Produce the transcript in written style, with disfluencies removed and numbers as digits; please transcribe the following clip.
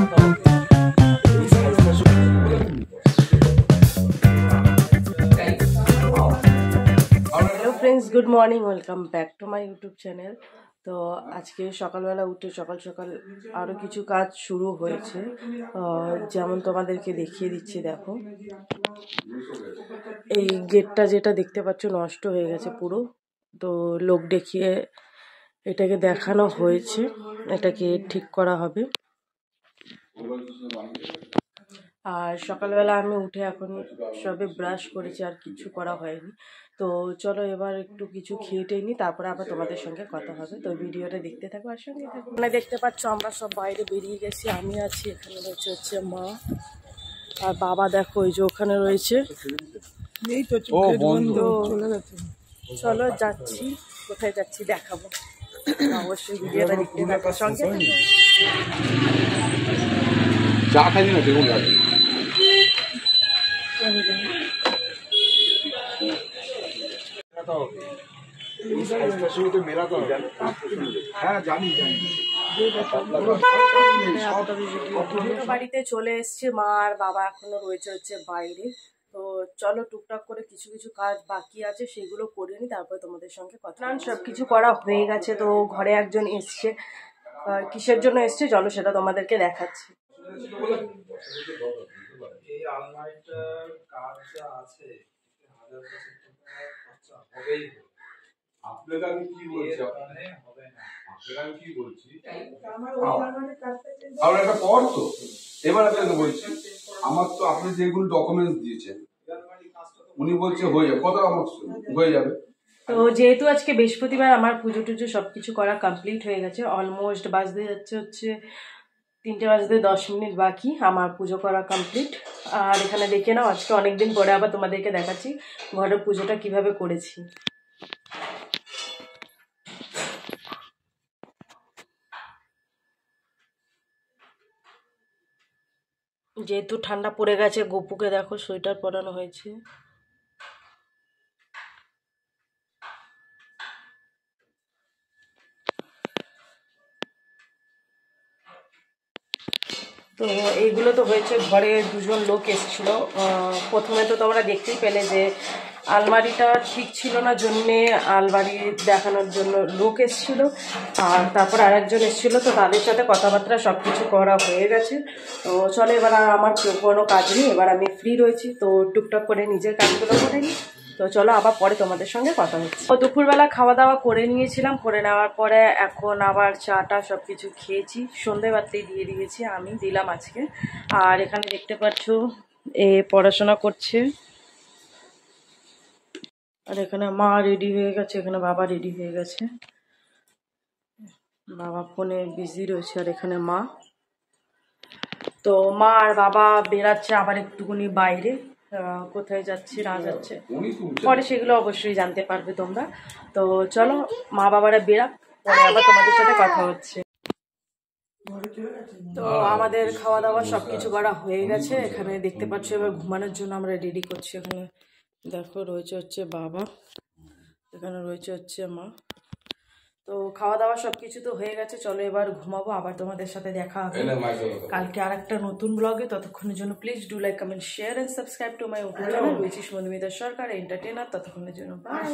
Hello friends, good morning, welcome back to my YouTube channel. তো আজকে সকালবেলা উঠে সকাল সকাল আরও কিছু কাজ শুরু হয়েছে, যেমন তোমাদেরকে দেখিয়ে দিচ্ছি। দেখো, এই গেটটা যেটা দেখতে পাচ্ছ নষ্ট হয়ে গেছে পুরো, তো লোক দেখিয়ে এটাকে দেখানো হয়েছে, এটাকে ঠিক করা হবে। আর সকালবেলা আমি উঠে এখন সবে ব্রাশ করেছি, আর কিছু করা হয়নি। তো চলো এবার একটু কিছু খেয়ে টেয়ে নিই, তারপরে আবার তোমাদের সঙ্গে কথা হবে। তো ভিডিওটা দেখতে থাকো আর সঙ্গে থাকো। মানে দেখতে পাচ্ছ আমরা সব বাইরে বেরিয়ে গেছি, আমি আছি এখানে, রয়েছে হচ্ছে মা আর বাবা। দেখো ওই যে ওখানে রয়েছে। চলো যাচ্ছি, কোথায় যাচ্ছি দেখাবো, অবশ্যই ভিডিওটা দেখতে থাকো সঙ্গে। চা খাইনি না দেখুন বাড়িতে চলে এসছে মা আর বাবা, এখনো রয়েছে হচ্ছে বাইরে। তো চলো টুকটাক করে কিছু কিছু কাজ বাকি আছে সেগুলো করে নি, তারপরে তোমাদের সঙ্গে কথা। সব কিছু করা হয়ে গেছে। তো ঘরে একজন এসছে, কিসের জন্য এসছে চলো সেটা তোমাদেরকে দেখাচ্ছি। এই আলমারিটার কাজ যা আছে 1000 খরচা হবেই। আপনাকে আমি কি বলছি, হবে না। আপনাকে আমি কি বলছি, আমার একটা পর তো এবার আপনাকে বলছি, আমার তো আপনি যেগুলো ডকুমেন্টস দিয়েছেন উনি বলছে হয়ে যাবে, কথা আমার হয়ে যাবে। তো যেহেতু আজকে বৃহস্পতিবার, আমার পুজো টুজো সবকিছু করা কমপ্লিট হয়ে গেছে। অলমোস্ট বাজতে যাচ্ছে হচ্ছে 3টে বাজতে 10 মিনিট বাকি, আমার পুজো করা কমপ্লিট। আর এখানে দেখে নাও, আজকে অনেকদিন পরে আবার তোমাদেরকে দেখাচ্ছি ঘরের পুজোটা কিভাবে করেছি। যেহেতু ঠান্ডা পড়ে গেছে, গপুকে দেখো সোয়েটার পরানো হয়েছে। তো এইগুলো তো হয়েছে, ঘরে দুজন লোক এসেছিলো। প্রথমে তো তোমরা দেখতেই পেলে যে আলমারিটা ঠিক ছিল না, জন্যে আলমারি দেখানোর জন্য লোক এসেছিলো। আর তারপর আরেকজন এসেছিলো, তো তাদের সাথে কথাবার্তা সব কিছু করা হয়ে গেছে। তো চলো এবার আর আমার কোনো কাজ নেই, এবার আমি ফ্রি রয়েছি। তো টুকটাক করে নিজের কাজগুলো করে নিই। তো চলো আবার পরে তোমাদের সঙ্গে কথা হচ্ছে। তো দুপুরবেলা খাওয়া দাওয়া করে নিয়েছিলাম, করে নেওয়ার পরে এখন আবার চাটা সব কিছু খেয়েছি, সন্ধেবারতেই দিয়ে দিয়েছি, আমি দিলাম আজকে। আর এখানে দেখতে পাচ্ছ এ পড়াশোনা করছে, আর এখানে মা রেডি হয়ে গেছে, এখানে বাবা রেডি হয়ে গেছে। বাবা ফোনে বিজি রয়েছে, আর এখানে মা। তো মা আর বাবা বেরাচ্ছে আবার একটুখানি বাইরে, কোথায় যাচ্ছে না যাচ্ছে পরে সেগুলো অবশ্যই জানতে পারবে তোমরা। তো চলো মা বাবারা বেরাক, পরে আবার তোমাদের সাথে কথা হচ্ছে। তো আমাদের খাওয়া দাওয়া সবকিছু করা হয়ে গেছে, এখানে দেখতে পাচ্ছ এবার ঘুমানোর জন্য আমরা রেডি করছি। এখানে দেখো রয়েছে হচ্ছে বাবা, এখানে রয়েছে হচ্ছে মা। তো খাওয়া দাওয়া সবকিছু তো হয়ে গেছে, চলো এবার ঘুমাবো, আবার তোমাদের সাথে দেখা হবে কালকে আর একটা নতুন ব্লগে। ততক্ষণের জন্য please do like, comment, share and subscribe to my YouTube channel, which is Madhumita Sarkar entertainer. ততক্ষণের জন্য বাই।